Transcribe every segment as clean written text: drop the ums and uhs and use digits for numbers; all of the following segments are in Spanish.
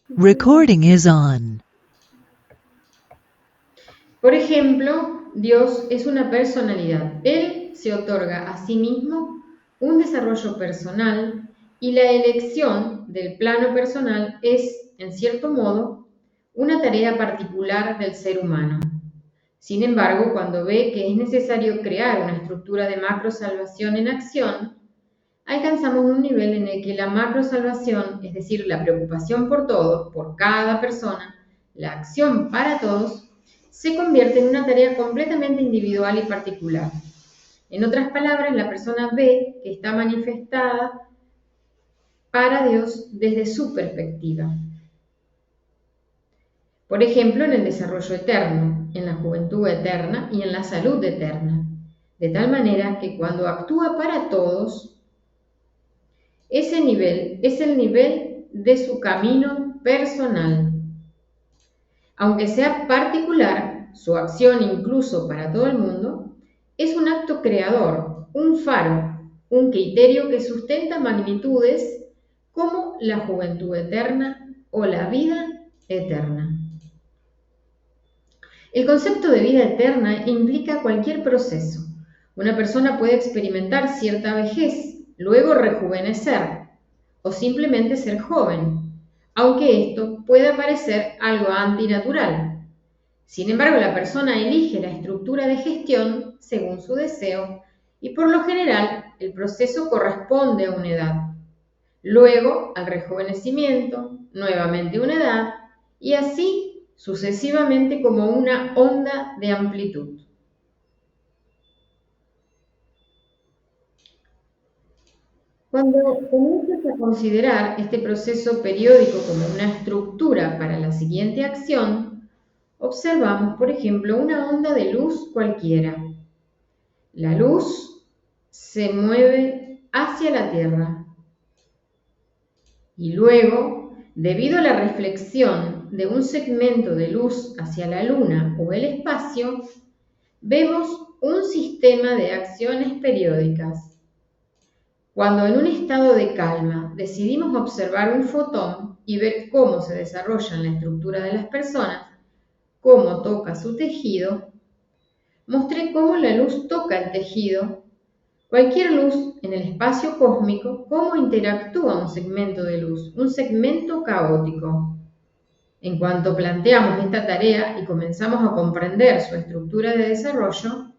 Recording is on. Por ejemplo, Dios es una personalidad. Él se otorga a sí mismo un desarrollo personal y la elección del plano personal es, en cierto modo, una tarea particular del ser humano. Sin embargo, cuando ve que es necesario crear una estructura de macrosalvación en acción, alcanzamos un nivel en el que la macrosalvación, es decir, la preocupación por todos, por cada persona, la acción para todos, se convierte en una tarea completamente individual y particular. En otras palabras, la persona ve que está manifestada para Dios desde su perspectiva. Por ejemplo, en el desarrollo eterno, en la juventud eterna y en la salud eterna. De tal manera que cuando actúa para todos, ese nivel es el nivel de su camino personal. Aunque sea particular, su acción incluso para todo el mundo, es un acto creador, un faro, un criterio que sustenta magnitudes como la juventud eterna o la vida eterna. El concepto de vida eterna implica cualquier proceso. Una persona puede experimentar cierta vejez, luego rejuvenecer o simplemente ser joven, aunque esto pueda parecer algo antinatural. Sin embargo, la persona elige la estructura de gestión según su deseo y por lo general el proceso corresponde a una edad. Luego al rejuvenecimiento, nuevamente una edad y así sucesivamente como una onda de amplitud. Cuando comienzas a considerar este proceso periódico como una estructura para la siguiente acción, observamos, por ejemplo, una onda de luz cualquiera. La luz se mueve hacia la Tierra y luego, debido a la reflexión de un segmento de luz hacia la Luna o el espacio, vemos un sistema de acciones periódicas. Cuando en un estado de calma decidimos observar un fotón y ver cómo se desarrolla en la estructura de las personas, cómo toca su tejido, mostré cómo la luz toca el tejido, cualquier luz en el espacio cósmico, cómo interactúa un segmento de luz, un segmento caótico. En cuanto planteamos esta tarea y comenzamos a comprender su estructura de desarrollo,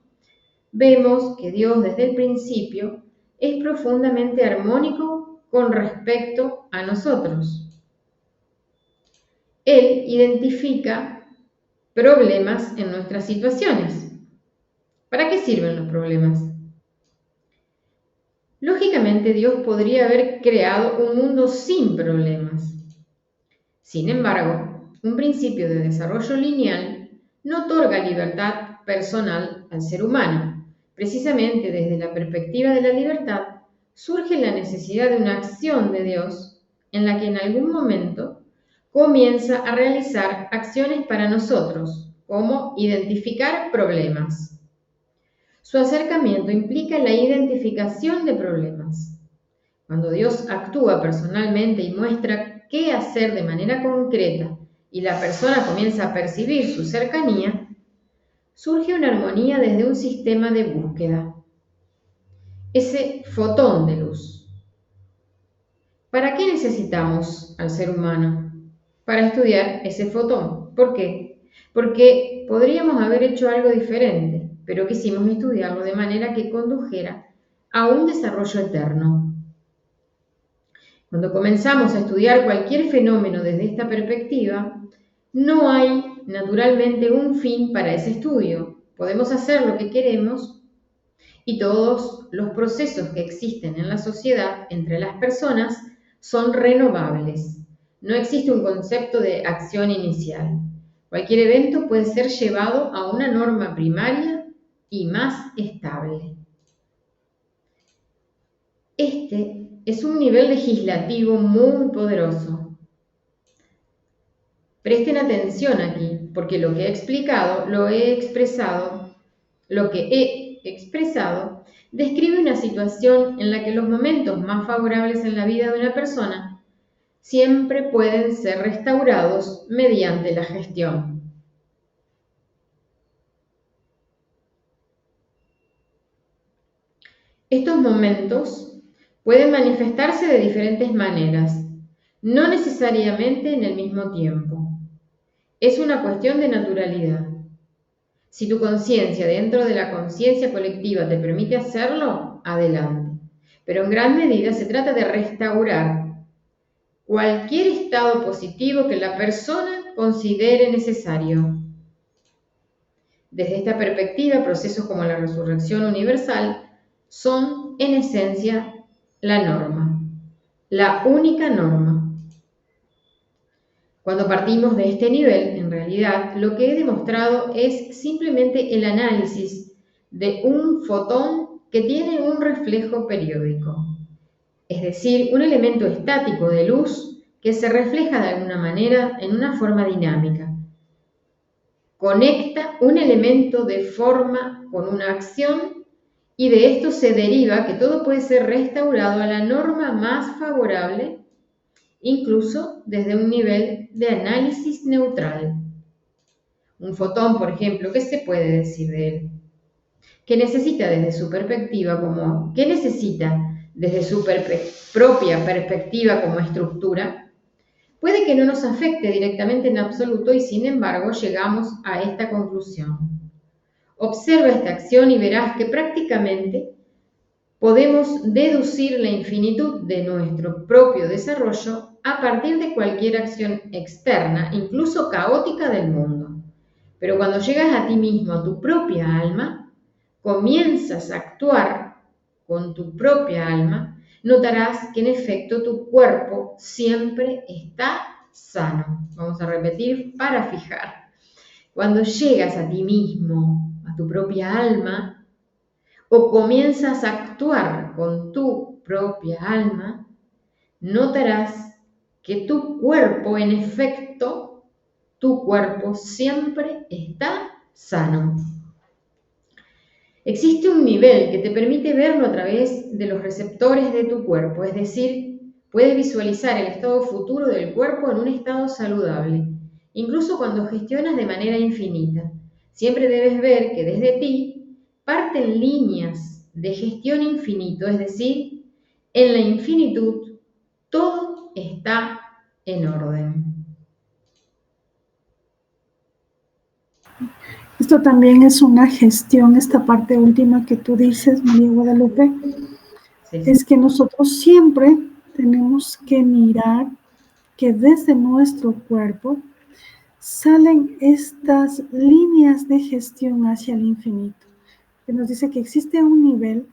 vemos que Dios desde el principio es profundamente armónico con respecto a nosotros. Él identifica problemas en nuestras situaciones. ¿Para qué sirven los problemas? Lógicamente, Dios podría haber creado un mundo sin problemas. Sin embargo, un principio de desarrollo lineal no otorga libertad personal al ser humano. Precisamente desde la perspectiva de la libertad, surge la necesidad de una acción de Dios en la que en algún momento comienza a realizar acciones para nosotros, como identificar problemas. Su acercamiento implica la identificación de problemas. Cuando Dios actúa personalmente y muestra qué hacer de manera concreta y la persona comienza a percibir su cercanía, surge una armonía desde un sistema de búsqueda. Ese fotón de luz. ¿Para qué necesitamos al ser humano? Para estudiar ese fotón. ¿Por qué? Porque podríamos haber hecho algo diferente, pero quisimos estudiarlo de manera que condujera a un desarrollo eterno. Cuando comenzamos a estudiar cualquier fenómeno desde esta perspectiva, no hay naturalmente un fin para ese estudio. Podemos hacer lo que queremos y todos los procesos que existen en la sociedad entre las personas son renovables. No existe un concepto de acción inicial. Cualquier evento puede ser llevado a una norma primaria y más estable. Este es un nivel legislativo muy poderoso. Presten atención aquí, porque lo que he expresado describe una situación en la que los momentos más favorables en la vida de una persona siempre pueden ser restaurados mediante la gestión. Estos momentos pueden manifestarse de diferentes maneras, no necesariamente en el mismo tiempo. Es una cuestión de naturalidad. Si tu conciencia dentro de la conciencia colectiva te permite hacerlo, adelante. Pero en gran medida se trata de restaurar cualquier estado positivo que la persona considere necesario. Desde esta perspectiva, procesos como la resurrección universal son, en esencia, la norma, la única norma. Cuando partimos de este nivel, en realidad, lo que he demostrado es simplemente el análisis de un fotón que tiene un reflejo periódico, es decir, un elemento estático de luz que se refleja de alguna manera en una forma dinámica. Conecta un elemento de forma con una acción y de esto se deriva que todo puede ser restaurado a la norma más favorable, incluso desde un nivel de análisis neutral. Un fotón, por ejemplo, ¿qué se puede decir de él? ¿Qué necesita desde su perspectiva qué necesita desde su propia perspectiva como estructura? Puede que no nos afecte directamente en absoluto y sin embargo llegamos a esta conclusión. Observa esta acción y verás que prácticamente podemos deducir la infinitud de nuestro propio desarrollo a partir de cualquier acción externa, incluso caótica del mundo. Pero cuando llegas a ti mismo, a tu propia alma, comienzas a actuar con tu propia alma, notarás que en efecto tu cuerpo siempre está sano. Vamos a repetir para fijar. Cuando llegas a ti mismo, a tu propia alma, o comienzas a actuar con tu propia alma, notarás que tu cuerpo, en efecto, tu cuerpo siempre está sano. Existe un nivel que te permite verlo a través de los receptores de tu cuerpo, es decir, puedes visualizar el estado futuro del cuerpo en un estado saludable, incluso cuando gestionas de manera infinita. Siempre debes ver que desde ti parten líneas de gestión infinito, es decir, en la infinitud todo está en orden. Esto también es una gestión, esta parte última que tú dices, María Guadalupe, Sí. Es que nosotros siempre tenemos que mirar que desde nuestro cuerpo salen estas líneas de gestión hacia el infinito, que nos dice que existe un nivel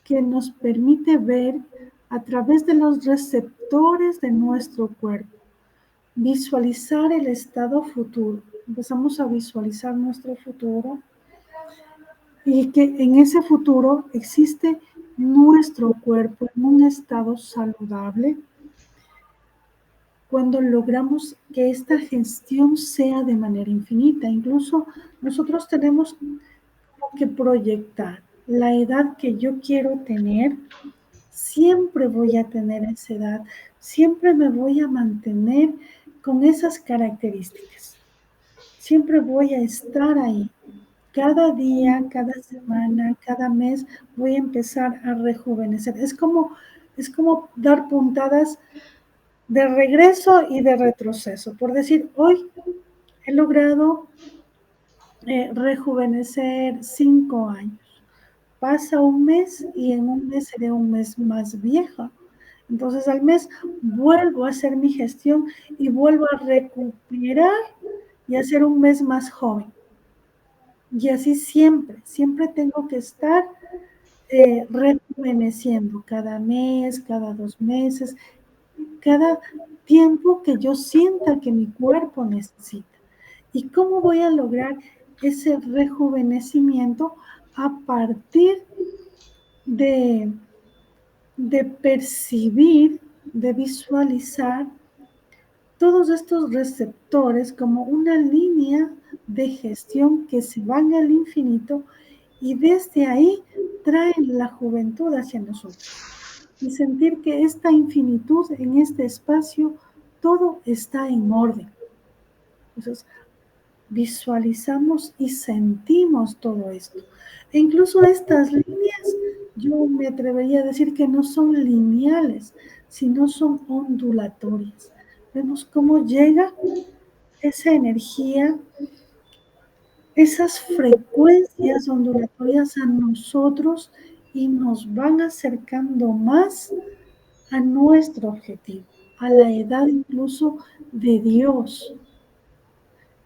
que nos permite ver a través de los receptores de nuestro cuerpo, visualizar el estado futuro. Empezamos a visualizar nuestro futuro y que en ese futuro existe nuestro cuerpo en un estado saludable cuando logramos que esta gestión sea de manera infinita. Incluso nosotros tenemos que proyectar la edad que yo quiero tener. Siempre voy a tener esa edad, siempre me voy a mantener con esas características. Siempre voy a estar ahí. Cada día, cada semana, cada mes voy a empezar a rejuvenecer. Es como dar puntadas de regreso y de retroceso. Por decir, hoy he logrado rejuvenecer 5 años. Pasa un mes y en un mes seré un mes más vieja. Entonces al mes vuelvo a hacer mi gestión y vuelvo a recuperar y hacer un mes más joven. Y así siempre tengo que estar rejuveneciendo cada mes, cada 2 meses, cada tiempo que yo sienta que mi cuerpo necesita. ¿Y cómo voy a lograr ese rejuvenecimiento? A partir de percibir, de visualizar todos estos receptores como una línea de gestión que se van al infinito y desde ahí traen la juventud hacia nosotros. Y sentir que esta infinitud en este espacio todo está en orden. Entonces, visualizamos y sentimos todo esto. E incluso estas líneas, yo me atrevería a decir que no son lineales, sino son ondulatorias. Vemos cómo llega esa energía, esas frecuencias ondulatorias a nosotros y nos van acercando más a nuestro objetivo, a la edad incluso de Dios.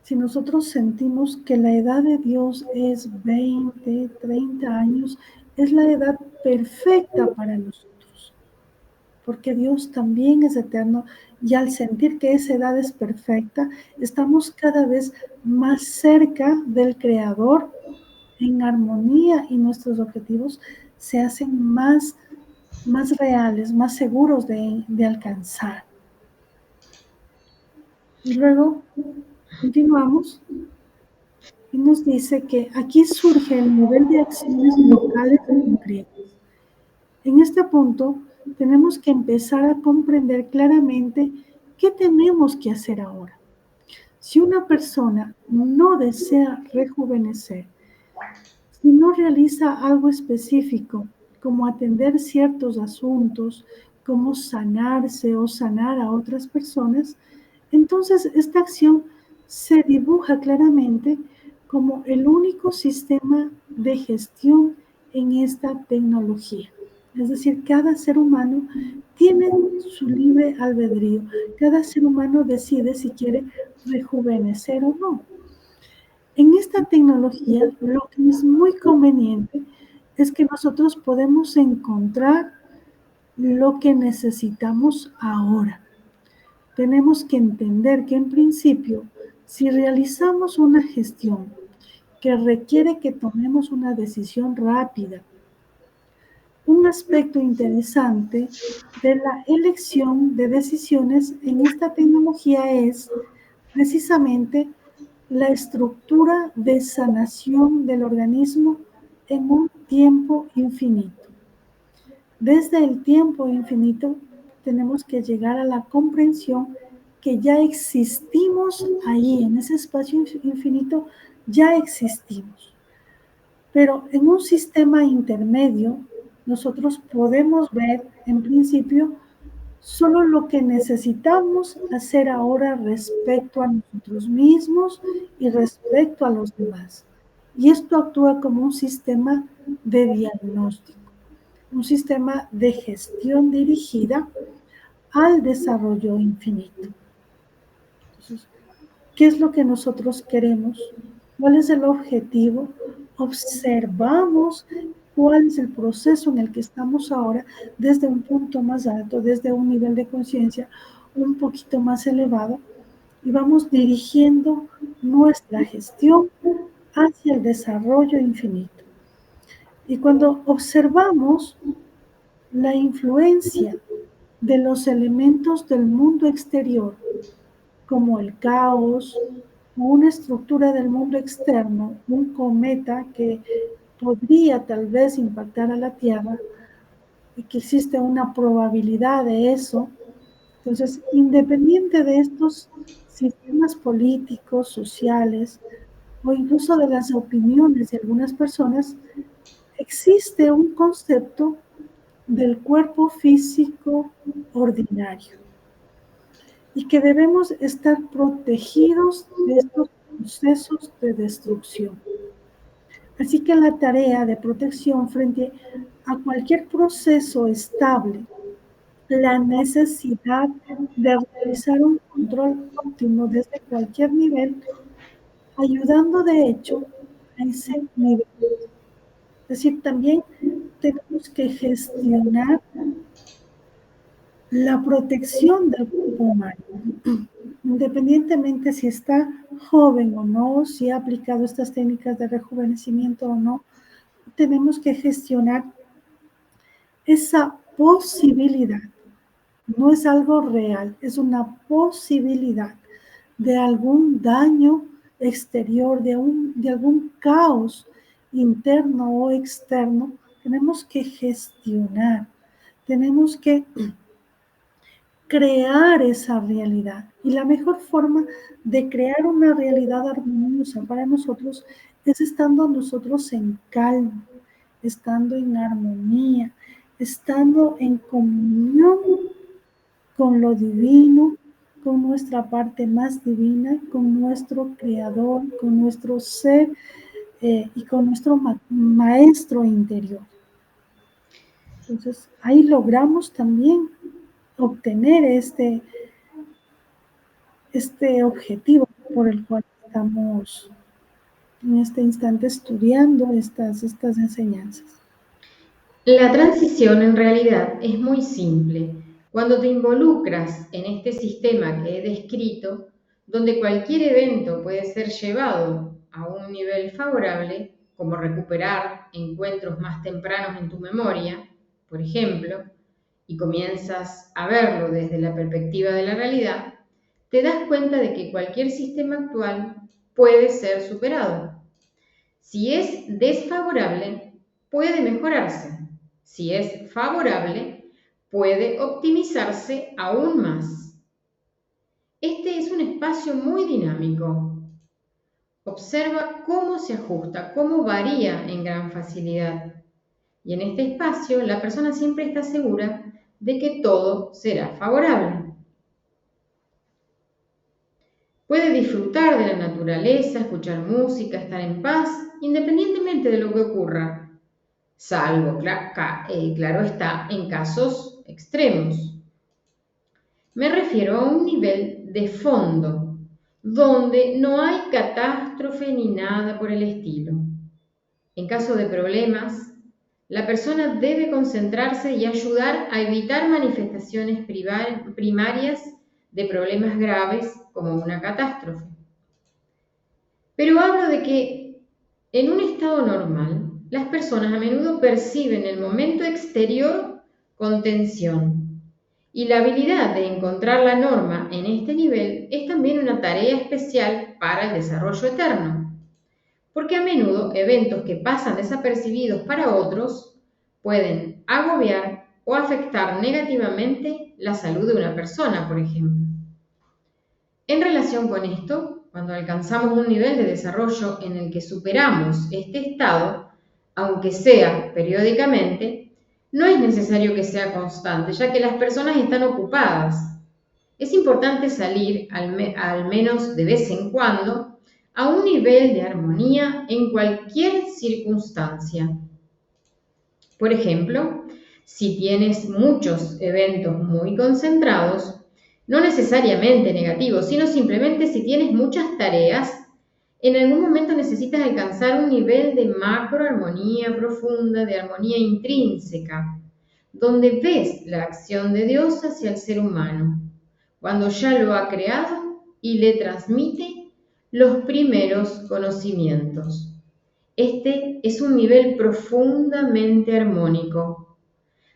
Si nosotros sentimos que la edad de Dios es 20, 30 años, es la edad perfecta para nosotros, porque Dios también es eterno y al sentir que esa edad es perfecta, estamos cada vez más cerca del Creador en armonía y nuestros objetivos se hacen más reales, más seguros de alcanzar. Y luego continuamos y nos dice que aquí surge el nivel de acciones locales concretas. En este punto tenemos que empezar a comprender claramente qué tenemos que hacer ahora. Si una persona no desea rejuvenecer, si no realiza algo específico, como atender ciertos asuntos, como sanarse o sanar a otras personas, entonces esta acción se dibuja claramente como el único sistema de gestión en esta tecnología. Es decir, cada ser humano tiene su libre albedrío. Cada ser humano decide si quiere rejuvenecer o no. En esta tecnología, lo que es muy conveniente es que nosotros podemos encontrar lo que necesitamos ahora. Tenemos que entender que en principio, si realizamos una gestión que requiere que tomemos una decisión rápida, un aspecto interesante de la elección de decisiones en esta tecnología es precisamente la estructura de sanación del organismo en un tiempo infinito. Desde el tiempo infinito tenemos que llegar a la comprensión que ya existimos ahí, en ese espacio infinito, ya existimos. Pero en un sistema intermedio, nosotros podemos ver, en principio, solo lo que necesitamos hacer ahora respecto a nosotros mismos y respecto a los demás. Y esto actúa como un sistema de diagnóstico, un sistema de gestión dirigida al desarrollo infinito. Entonces, ¿qué es lo que nosotros queremos? ¿Cuál es el objetivo? Observamos cuál es el proceso en el que estamos ahora desde un punto más alto, desde un nivel de conciencia un poquito más elevado y vamos dirigiendo nuestra gestión hacia el desarrollo infinito. Y cuando observamos la influencia de los elementos del mundo exterior, como el caos, una estructura del mundo externo, un cometa que podría tal vez impactar a la Tierra y que existe una probabilidad de eso. Entonces, independiente de estos sistemas políticos, sociales o incluso de las opiniones de algunas personas, existe un concepto del cuerpo físico ordinario y que debemos estar protegidos de estos procesos de destrucción. Así que la tarea de protección frente a cualquier proceso estable, la necesidad de realizar un control óptimo desde cualquier nivel, ayudando de hecho a ese nivel. Es decir, también tenemos que gestionar la protección del cuerpo humano, independientemente si está joven o no, si ha aplicado estas técnicas de rejuvenecimiento o no, tenemos que gestionar esa posibilidad. No es algo real, es una posibilidad de algún daño exterior, de algún caos interno o externo. Tenemos que gestionar, tenemos que crear esa realidad. Y la mejor forma de crear una realidad armoniosa para nosotros es estando nosotros en calma, estando en armonía, estando en comunión con lo divino, con nuestra parte más divina, con nuestro creador, con nuestro ser y con nuestro maestro interior. Entonces, ahí logramos también obtener este objetivo por el cual estamos en este instante estudiando estas enseñanzas. La transición en realidad es muy simple. Cuando te involucras en este sistema que he descrito, donde cualquier evento puede ser llevado a un nivel favorable, como recuperar encuentros más tempranos en tu memoria, por ejemplo, y comienzas a verlo desde la perspectiva de la realidad, te das cuenta de que cualquier sistema actual puede ser superado. Si es desfavorable, puede mejorarse. Si es favorable, puede optimizarse aún más. Este es un espacio muy dinámico. Observa cómo se ajusta, cómo varía en gran facilidad. Y en este espacio, la persona siempre está segura de que todo será favorable. Puede disfrutar de la naturaleza, escuchar música, estar en paz, independientemente de lo que ocurra, salvo, claro está, en casos extremos. Me refiero a un nivel de fondo, donde no hay catástrofe ni nada por el estilo. En caso de problemas, la persona debe concentrarse y ayudar a evitar manifestaciones primarias de problemas graves como una catástrofe. Pero hablo de que en un estado normal, las personas a menudo perciben el momento exterior con tensión. Y la habilidad de encontrar la norma en este nivel es también una tarea especial para el desarrollo eterno. Porque a menudo eventos que pasan desapercibidos para otros pueden agobiar o afectar negativamente la salud de una persona, por ejemplo. En relación con esto, cuando alcanzamos un nivel de desarrollo en el que superamos este estado, aunque sea periódicamente, no es necesario que sea constante, ya que las personas están ocupadas. Es importante salir, al menos de vez en cuando, a un nivel de armonía en cualquier circunstancia. Por ejemplo, si tienes muchos eventos muy concentrados, no necesariamente negativos, sino simplemente si tienes muchas tareas, en algún momento necesitas alcanzar un nivel de macroarmonía profunda, de armonía intrínseca, donde ves la acción de Dios hacia el ser humano, cuando ya lo ha creado y le transmite los primeros conocimientos. Este es un nivel profundamente armónico,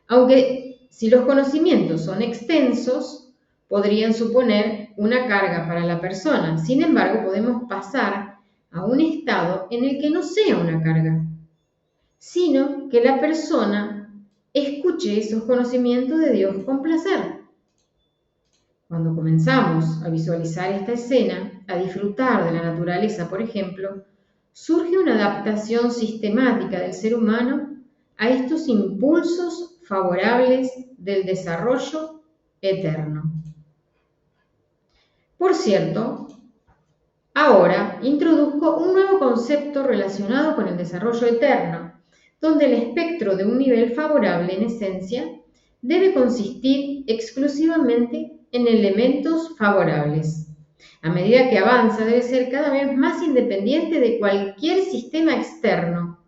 aunque si los conocimientos son extensos, podrían suponer una carga para la persona. Sin embargo, podemos pasar a un estado en el que no sea una carga, sino que la persona escuche esos conocimientos de Dios con placer. Cuando comenzamos a visualizar esta escena, a disfrutar de la naturaleza, por ejemplo, surge una adaptación sistemática del ser humano a estos impulsos favorables del desarrollo eterno. Por cierto, ahora introduzco un nuevo concepto relacionado con el desarrollo eterno, donde el espectro de un nivel favorable en esencia debe consistir exclusivamente en elementos favorables. A medida que avanza, debe ser cada vez más independiente de cualquier sistema externo,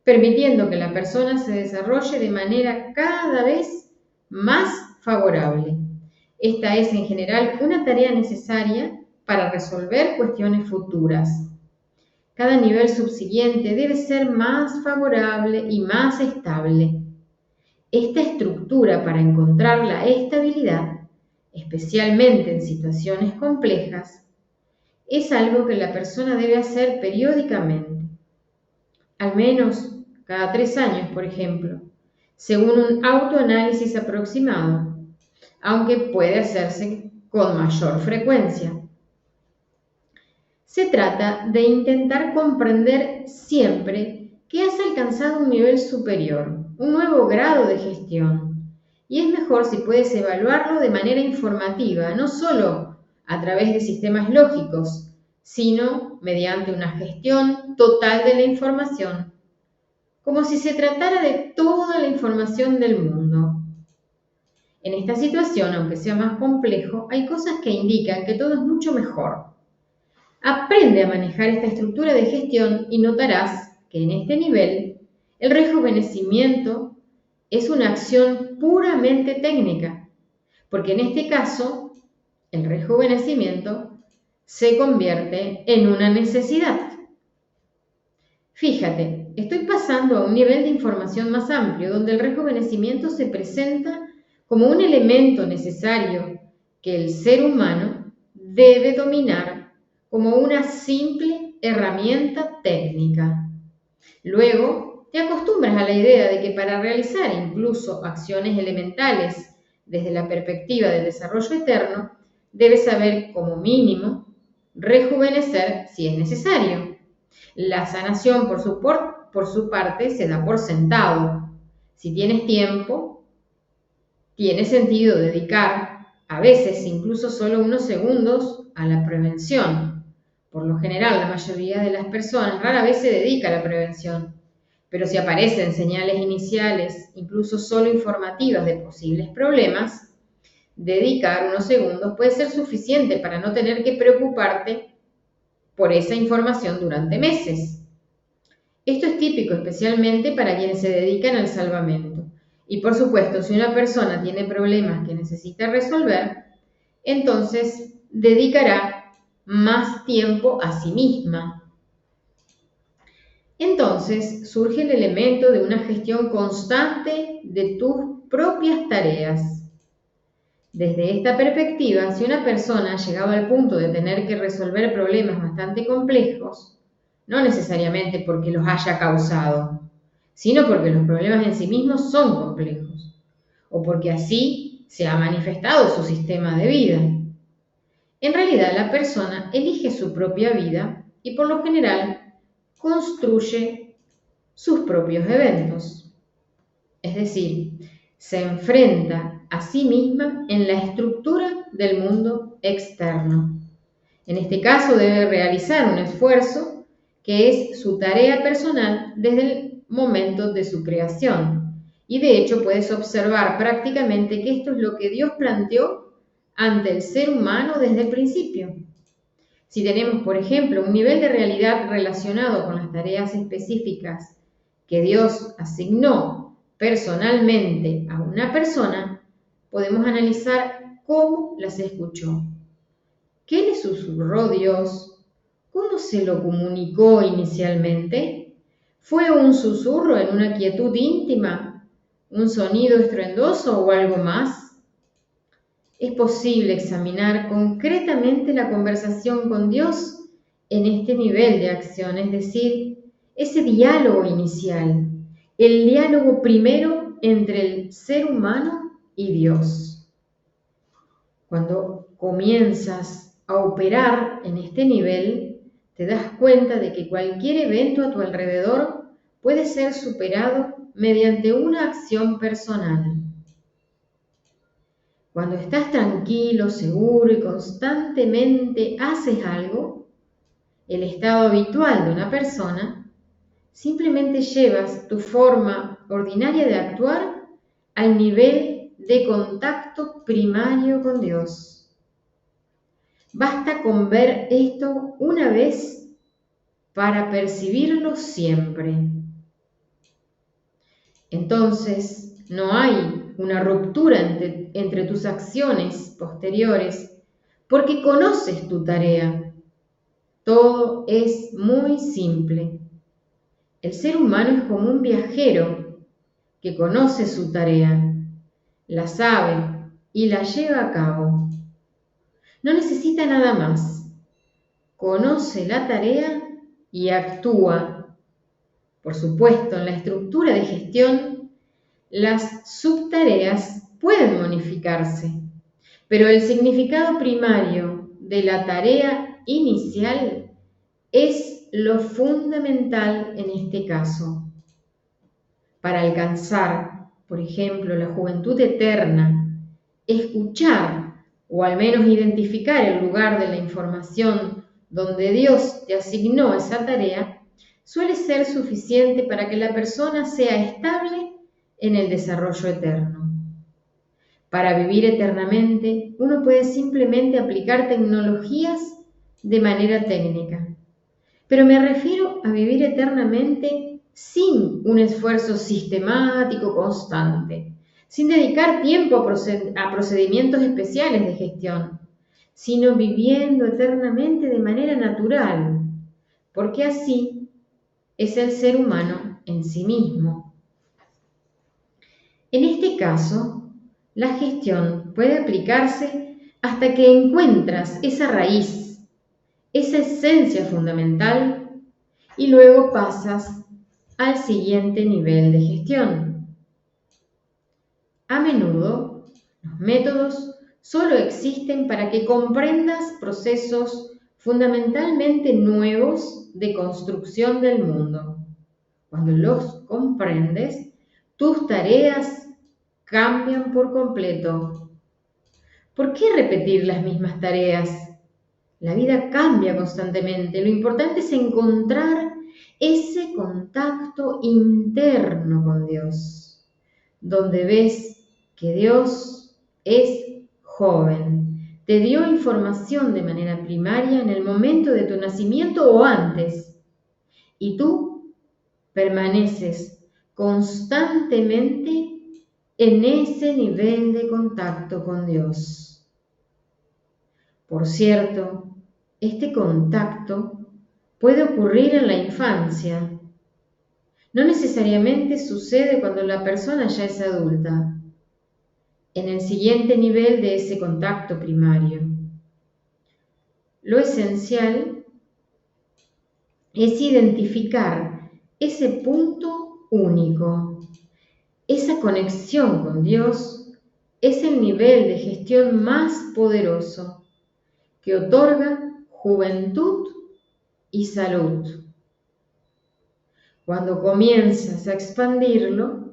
permitiendo que la persona se desarrolle de manera cada vez más favorable. Esta es en general una tarea necesaria para resolver cuestiones futuras. Cada nivel subsiguiente debe ser más favorable y más estable. Esta estructura para encontrar la estabilidad, especialmente en situaciones complejas, es algo que la persona debe hacer periódicamente, al menos cada 3 años, por ejemplo, según un autoanálisis aproximado. aunque puede hacerse con mayor frecuencia. Se trata de intentar comprender siempre que has alcanzado un nivel superior, un nuevo grado de gestión, y es mejor si puedes evaluarlo de manera informativa, no solo a través de sistemas lógicos, sino mediante una gestión total de la información, como si se tratara de toda la información del mundo. En esta situación, aunque sea más complejo, hay cosas que indican que todo es mucho mejor. Aprende a manejar esta estructura de gestión y notarás que en este nivel el rejuvenecimiento es una acción puramente técnica, porque en este caso el rejuvenecimiento se convierte en una necesidad. Fíjate, estoy pasando a un nivel de información más amplio donde el rejuvenecimiento se presenta como un elemento necesario que el ser humano debe dominar como una simple herramienta técnica. Luego, te acostumbras a la idea de que para realizar incluso acciones elementales desde la perspectiva del desarrollo eterno, debes saber como mínimo rejuvenecer si es necesario. La sanación, por su parte, se da por sentado. Si tienes tiempo, tiene sentido dedicar, a veces incluso solo unos segundos, a la prevención. Por lo general, la mayoría de las personas rara vez se dedica a la prevención, pero si aparecen señales iniciales, incluso solo informativas de posibles problemas, dedicar unos segundos puede ser suficiente para no tener que preocuparte por esa información durante meses. Esto es típico especialmente para quienes se dedican al salvamento. Y por supuesto, si una persona tiene problemas que necesita resolver, entonces dedicará más tiempo a sí misma. Entonces surge el elemento de una gestión constante de tus propias tareas. Desde esta perspectiva, si una persona ha llegado al punto de tener que resolver problemas bastante complejos, no necesariamente porque los haya causado, sino porque los problemas en sí mismos son complejos, o porque así se ha manifestado su sistema de vida. En realidad, la persona elige su propia vida y por lo general construye sus propios eventos. Es decir, se enfrenta a sí misma en la estructura del mundo externo. En este caso debe realizar un esfuerzo que es su tarea personal desde el momento de su creación. Y de hecho puedes observar prácticamente que esto es lo que Dios planteó ante el ser humano desde el principio. Si tenemos, por ejemplo, un nivel de realidad relacionado con las tareas específicas que Dios asignó personalmente a una persona, podemos analizar cómo las escuchó. ¿Qué le susurró Dios? ¿Cómo se lo comunicó inicialmente? ¿Fue un susurro en una quietud íntima? ¿Un sonido estruendoso o algo más? Es posible examinar concretamente la conversación con Dios en este nivel de acción, es decir, ese diálogo inicial, el diálogo primero entre el ser humano y Dios. Cuando comienzas a operar en este nivel, te das cuenta de que cualquier evento a tu alrededor puede ser superado mediante una acción personal. Cuando estás tranquilo, seguro y constantemente haces algo, el estado habitual de una persona, simplemente llevas tu forma ordinaria de actuar al nivel de contacto primario con Dios. Basta con ver esto una vez para percibirlo siempre. Entonces, no hay una ruptura entre tus acciones posteriores porque conoces tu tarea. Todo es muy simple. El ser humano es como un viajero que conoce su tarea, la sabe y la lleva a cabo. No necesita nada más. Conoce la tarea y actúa. Por supuesto, en la estructura de gestión, las subtareas pueden modificarse, pero el significado primario de la tarea inicial es lo fundamental en este caso. Para alcanzar, por ejemplo, la juventud eterna, escuchar o al menos identificar el lugar de la información donde Dios te asignó esa tarea, suele ser suficiente para que la persona sea estable en el desarrollo eterno. Para vivir eternamente, uno puede simplemente aplicar tecnologías de manera técnica. Pero me refiero a vivir eternamente sin un esfuerzo sistemático constante, sin dedicar tiempo a procedimientos especiales de gestión, sino viviendo eternamente de manera natural, porque así es el ser humano en sí mismo. En este caso, la gestión puede aplicarse hasta que encuentras esa raíz, esa esencia fundamental, y luego pasas al siguiente nivel de gestión. A menudo, los métodos solo existen para que comprendas procesos fundamentalmente nuevos de construcción del mundo. Cuando los comprendes, tus tareas cambian por completo. ¿Por qué repetir las mismas tareas? La vida cambia constantemente. Lo importante es encontrar ese contacto interno con Dios, donde ves que Dios es joven. Te dio información de manera primaria en el momento de tu nacimiento o antes, y tú permaneces constantemente en ese nivel de contacto con Dios. Por cierto, este contacto puede ocurrir en la infancia. No necesariamente sucede cuando la persona ya es adulta, en el siguiente nivel de ese contacto primario. Lo esencial es identificar ese punto único. Esa conexión con Dios es el nivel de gestión más poderoso que otorga juventud y salud. Cuando comienzas a expandirlo,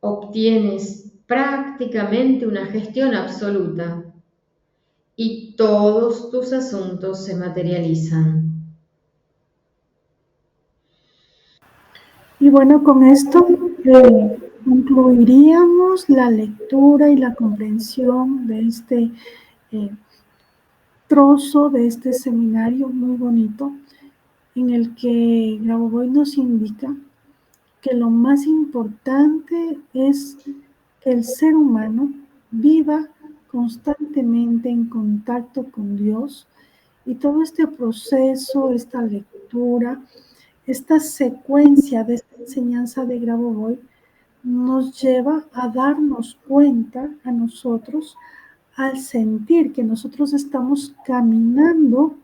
obtienes prácticamente una gestión absoluta y todos tus asuntos se materializan. Y bueno, con esto concluiríamos la lectura y la comprensión de este trozo de este seminario muy bonito, en el que Grabovoi nos indica que lo más importante es que el ser humano viva constantemente en contacto con Dios, y todo este proceso, esta lectura, esta secuencia de esta enseñanza de Grabovoi nos lleva a darnos cuenta a nosotros, al sentir que nosotros estamos caminando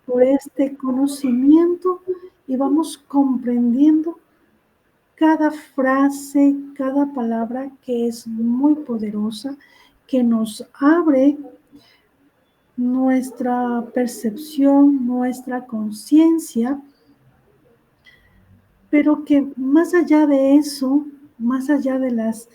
por este conocimiento y vamos comprendiendo cada frase, cada palabra que es muy poderosa, que nos abre nuestra percepción, nuestra conciencia, pero que más allá de eso, más allá de las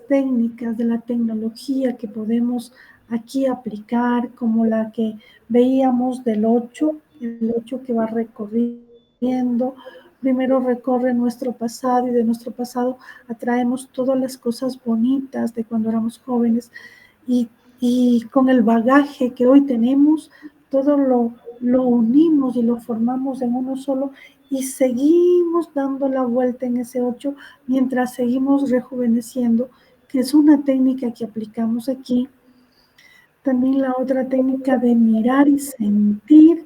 técnicas, de la tecnología que podemos aquí aplicar, como la que veíamos del 8, el 8 que va recorriendo, primero recorre nuestro pasado y de nuestro pasado atraemos todas las cosas bonitas de cuando éramos jóvenes, y con el bagaje que hoy tenemos, todo lo unimos y lo formamos en uno solo, y seguimos dando la vuelta en ese 8 mientras seguimos rejuveneciendo, que es una técnica que aplicamos aquí. También la otra técnica de mirar y sentir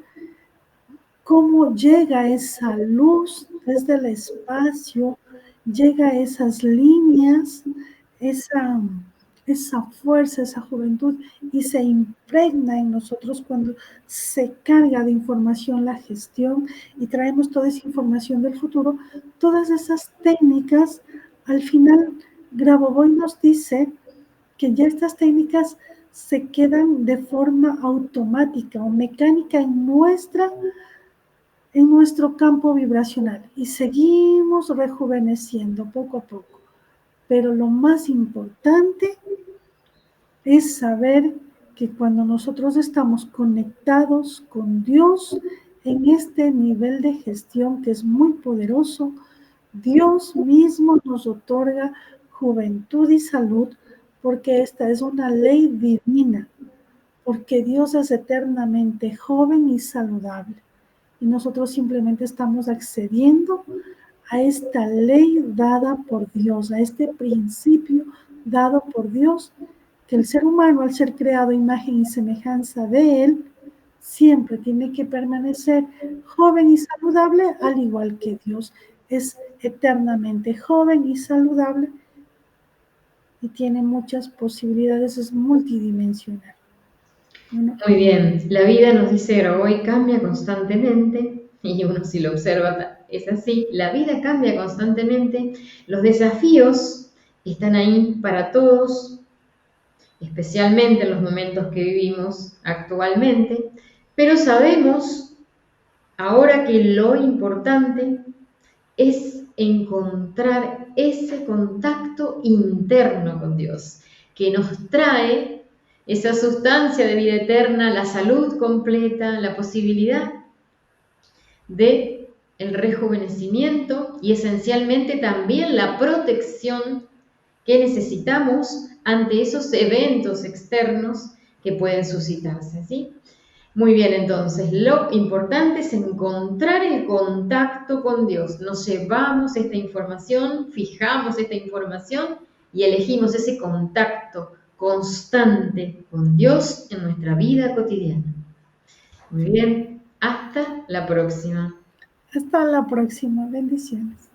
cómo llega esa luz desde el espacio, llega a esas líneas, esa fuerza, esa juventud, y se impregna en nosotros cuando se carga de información la gestión y traemos toda esa información del futuro. Todas esas técnicas, al final Grabovoi nos dice que ya estas técnicas se quedan de forma automática o mecánica en nuestro campo vibracional y seguimos rejuveneciendo poco a poco. Pero lo más importante es saber que cuando nosotros estamos conectados con Dios en este nivel de gestión que es muy poderoso, Dios mismo nos otorga juventud y salud porque esta es una ley divina, porque Dios es eternamente joven y saludable. Y nosotros simplemente estamos accediendo a esta ley dada por Dios, a este principio dado por Dios, que el ser humano, al ser creado a imagen y semejanza de Él, siempre tiene que permanecer joven y saludable, al igual que Dios es eternamente joven y saludable y tiene muchas posibilidades, es multidimensional. Bueno, Muy bien, la vida nos dice Grabois cambia constantemente y uno si lo observa es así, la vida cambia constantemente, los desafíos están ahí para todos, especialmente en los momentos que vivimos actualmente, pero sabemos ahora que lo importante es encontrar ese contacto interno con Dios, que nos trae esa sustancia de vida eterna, la salud completa, la posibilidad de el rejuvenecimiento y esencialmente también la protección que necesitamos ante esos eventos externos que pueden suscitarse, ¿sí? Muy bien, entonces, lo importante es encontrar el contacto con Dios. Nos llevamos esta información, fijamos esta información y elegimos ese contacto constante con Dios en nuestra vida cotidiana. Muy bien, hasta la próxima. hasta la próxima. Bendiciones.